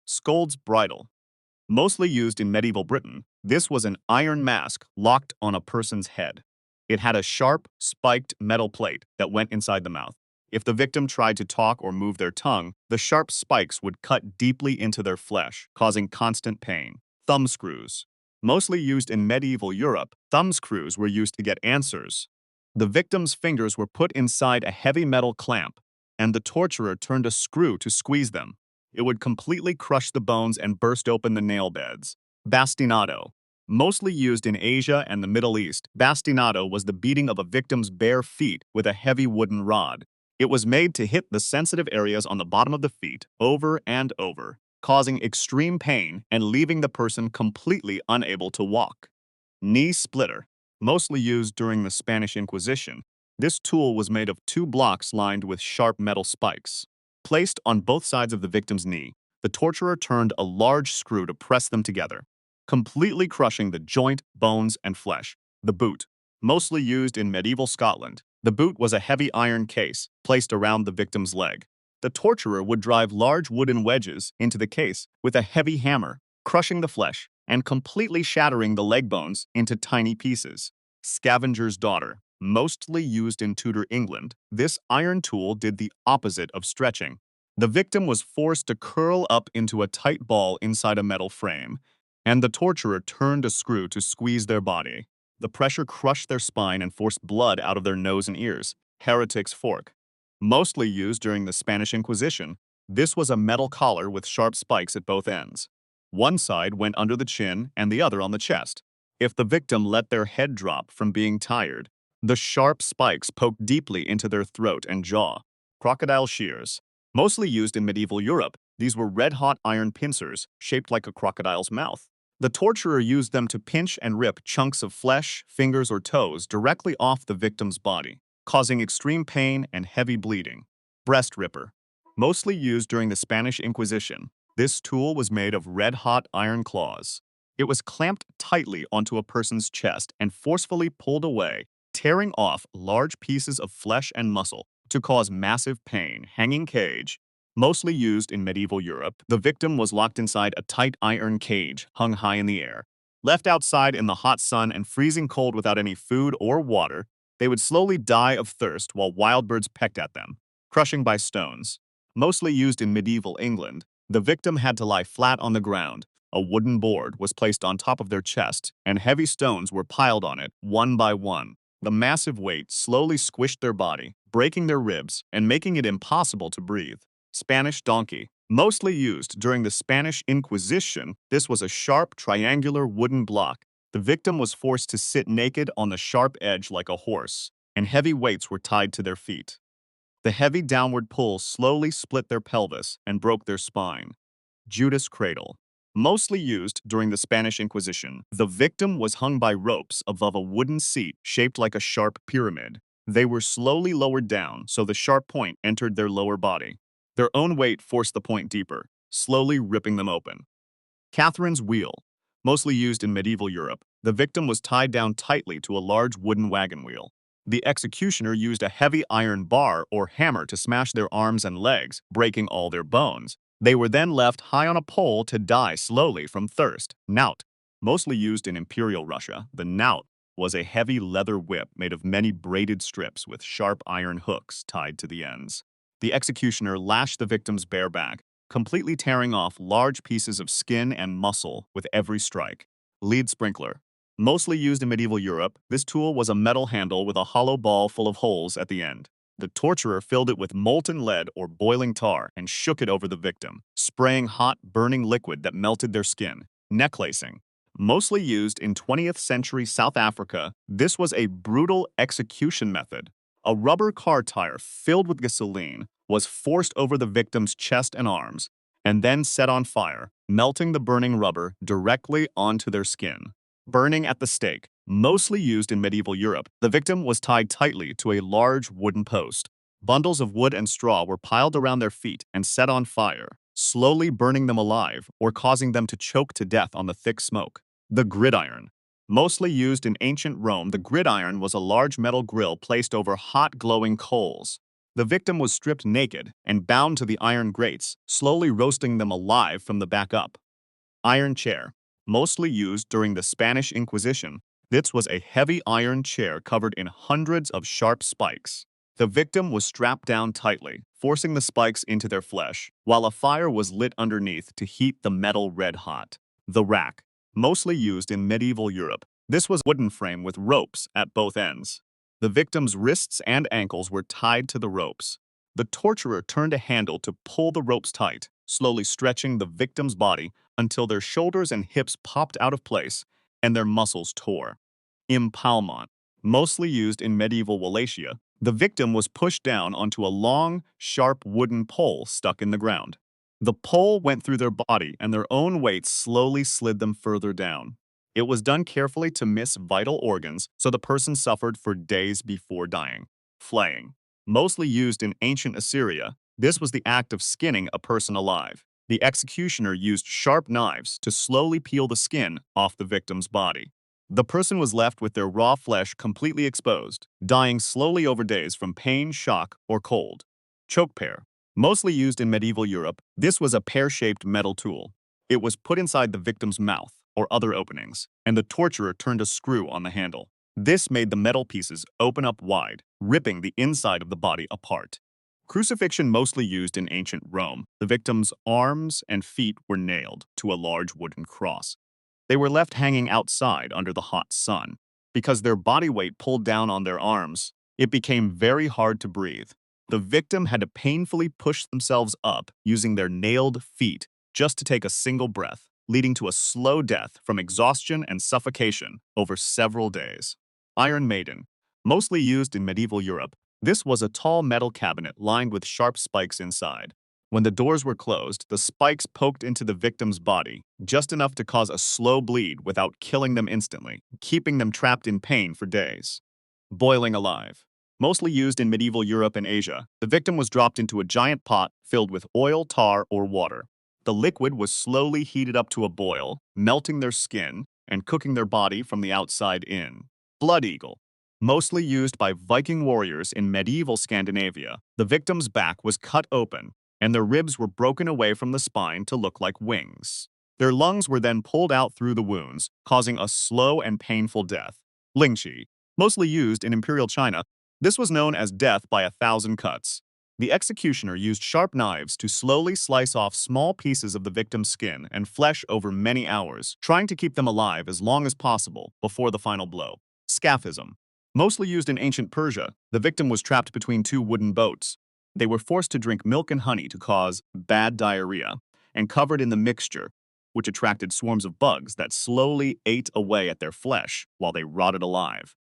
Scold's bridle. Mostly used in medieval Britain, this was an iron mask locked on a person's head. It had a sharp, spiked metal plate that went inside the mouth. If the victim tried to talk or move their tongue, the sharp spikes would cut deeply into their flesh, causing constant pain. Thumbscrews. Mostly used in medieval Europe, thumbscrews were used to get answers. The victim's fingers were put inside a heavy metal clamp, and the torturer turned a screw to squeeze them. It would completely crush the bones and burst open the nail beds. Bastinado. Mostly used in Asia and the Middle East, bastinado was the beating of a victim's bare feet with a heavy wooden rod. It was made to hit the sensitive areas on the bottom of the feet over and over, causing extreme pain and leaving the person completely unable to walk. Knee splitter. Mostly used during the Spanish Inquisition, this tool was made of two blocks lined with sharp metal spikes. Placed on both sides of the victim's knee, the torturer turned a large screw to press them together, completely crushing the joint, bones, and flesh. The boot. Mostly used in medieval Scotland, the boot was a heavy iron case placed around the victim's leg. The torturer would drive large wooden wedges into the case with a heavy hammer, crushing the flesh and completely shattering the leg bones into tiny pieces. Scavenger's daughter. Mostly used in Tudor England, this iron tool did the opposite of stretching. The victim was forced to curl up into a tight ball inside a metal frame, and the torturer turned a screw to squeeze their body. The pressure crushed their spine and forced blood out of their nose and ears. Heretic's fork. Mostly used during the Spanish Inquisition, this was a metal collar with sharp spikes at both ends. One side went under the chin and the other on the chest. If the victim let their head drop from being tired, the sharp spikes poked deeply into their throat and jaw. Crocodile shears. Mostly used in medieval Europe, these were red-hot iron pincers shaped like a crocodile's mouth. The torturer used them to pinch and rip chunks of flesh, fingers, or toes directly off the victim's body, causing extreme pain and heavy bleeding. Breast ripper. Mostly used during the Spanish Inquisition, this tool was made of red-hot iron claws. It was clamped tightly onto a person's chest and forcefully pulled away, tearing off large pieces of flesh and muscle to cause massive pain. Hanging cage. Mostly used in medieval Europe, the victim was locked inside a tight iron cage hung high in the air. Left outside in the hot sun and freezing cold without any food or water, they would slowly die of thirst while wild birds pecked at them. Crushing by stones. Mostly used in medieval England, the victim had to lie flat on the ground. A wooden board was placed on top of their chest, and heavy stones were piled on it, one by one. The massive weight slowly squished their body, breaking their ribs and making it impossible to breathe. Spanish donkey. Mostly used during the Spanish Inquisition, this was a sharp, triangular wooden block. The victim was forced to sit naked on the sharp edge like a horse, and heavy weights were tied to their feet. The heavy downward pull slowly split their pelvis and broke their spine. Judas cradle. Mostly used during the Spanish Inquisition, the victim was hung by ropes above a wooden seat shaped like a sharp pyramid. They were slowly lowered down so the sharp point entered their lower body. Their own weight forced the point deeper, slowly ripping them open. Catherine's wheel. Mostly used in medieval Europe, the victim was tied down tightly to a large wooden wagon wheel. The executioner used a heavy iron bar or hammer to smash their arms and legs, breaking all their bones. They were then left high on a pole to die slowly from thirst. Knout. Mostly used in Imperial Russia, the knout was a heavy leather whip made of many braided strips with sharp iron hooks tied to the ends. The executioner lashed the victim's bare back, completely tearing off large pieces of skin and muscle with every strike. Lead sprinkler. Mostly used in medieval Europe, this tool was a metal handle with a hollow ball full of holes at the end. The torturer filled it with molten lead or boiling tar and shook it over the victim, spraying hot, burning liquid that melted their skin. Necklacing. Mostly used in 20th century South Africa, this was a brutal execution method. A rubber car tire filled with gasoline was forced over the victim's chest and arms, and then set on fire, melting the burning rubber directly onto their skin. Burning at the stake. Mostly used in medieval Europe, the victim was tied tightly to a large wooden post. Bundles of wood and straw were piled around their feet and set on fire, slowly burning them alive or causing them to choke to death on the thick smoke. The gridiron. Mostly used in ancient Rome, the gridiron was a large metal grill placed over hot glowing coals. The victim was stripped naked and bound to the iron grates, slowly roasting them alive from the back up. Iron chair. Mostly used during the Spanish Inquisition, this was a heavy iron chair covered in hundreds of sharp spikes. The victim was strapped down tightly, forcing the spikes into their flesh, while a fire was lit underneath to heat the metal red hot. The rack. Mostly used in medieval Europe, this was a wooden frame with ropes at both ends. The victim's wrists and ankles were tied to the ropes. The torturer turned a handle to pull the ropes tight, slowly stretching the victim's body until their shoulders and hips popped out of place and their muscles tore. Impalement. Mostly used in medieval Wallachia, the victim was pushed down onto a long, sharp wooden pole stuck in the ground. The pole went through their body and their own weight slowly slid them further down. It was done carefully to miss vital organs, so the person suffered for days before dying. Flaying. Mostly used in ancient Assyria, this was the act of skinning a person alive. The executioner used sharp knives to slowly peel the skin off the victim's body. The person was left with their raw flesh completely exposed, dying slowly over days from pain, shock, or cold. Choke pear. Mostly used in medieval Europe, this was a pear-shaped metal tool. It was put inside the victim's mouth or other openings, and the torturer turned a screw on the handle. This made the metal pieces open up wide, ripping the inside of the body apart. Crucifixion mostly used in ancient Rome. The victim's arms and feet were nailed to a large wooden cross. They were left hanging outside under the hot sun. Because their body weight pulled down on their arms, it became very hard to breathe. The victim had to painfully push themselves up using their nailed feet just to take a single breath, leading to a slow death from exhaustion and suffocation over several days. Iron Maiden. Mostly used in medieval Europe, this was a tall metal cabinet lined with sharp spikes inside. When the doors were closed, the spikes poked into the victim's body, just enough to cause a slow bleed without killing them instantly, keeping them trapped in pain for days. Boiling alive. Mostly used in medieval Europe and Asia, the victim was dropped into a giant pot filled with oil, tar, or water. The liquid was slowly heated up to a boil, melting their skin and cooking their body from the outside in. Blood eagle. Mostly used by Viking warriors in medieval Scandinavia, the victim's back was cut open, and their ribs were broken away from the spine to look like wings. Their lungs were then pulled out through the wounds, causing a slow and painful death. Lingqi. Mostly used in Imperial China, this was known as death by 1,000 cuts. The executioner used sharp knives to slowly slice off small pieces of the victim's skin and flesh over many hours, trying to keep them alive as long as possible before the final blow. Scaphism. Mostly used in ancient Persia, the victim was trapped between two wooden boats. They were forced to drink milk and honey to cause bad diarrhea, and covered in the mixture, which attracted swarms of bugs that slowly ate away at their flesh while they rotted alive.